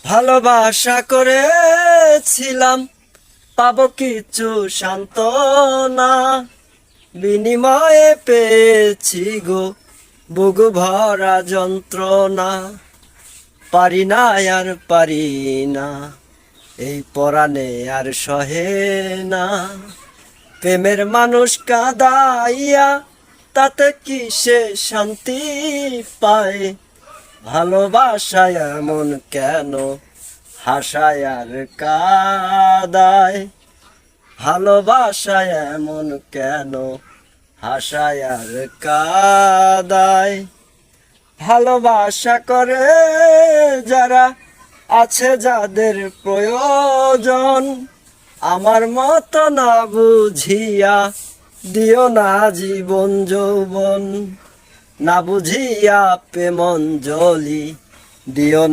ভালোবাসা করেছিলাম পাবো কিছু সান্ত্বনা, বিনিময়ে পেয়েছি গো বুক ভরা যন্ত্রণা। পারি না আর পারি না, এই পরাণে আর সহে না। প্রেমের মানুষ কাঁদাইয়া তাতে কি সে শান্তি পায়? ভালোবাসায় এমন কেন হাসায় আর কাঁদায়? ভালোবাসায় এমন কেন হাসায় আর কাঁদায়? ভালোবাসা করে যারা আছে যাদের প্রয়োজন, আমার মতো না বুঝিয়া দিও না জীবন যৌবন, না বুঝিয়া প্রেমঞ্জলি দিও না।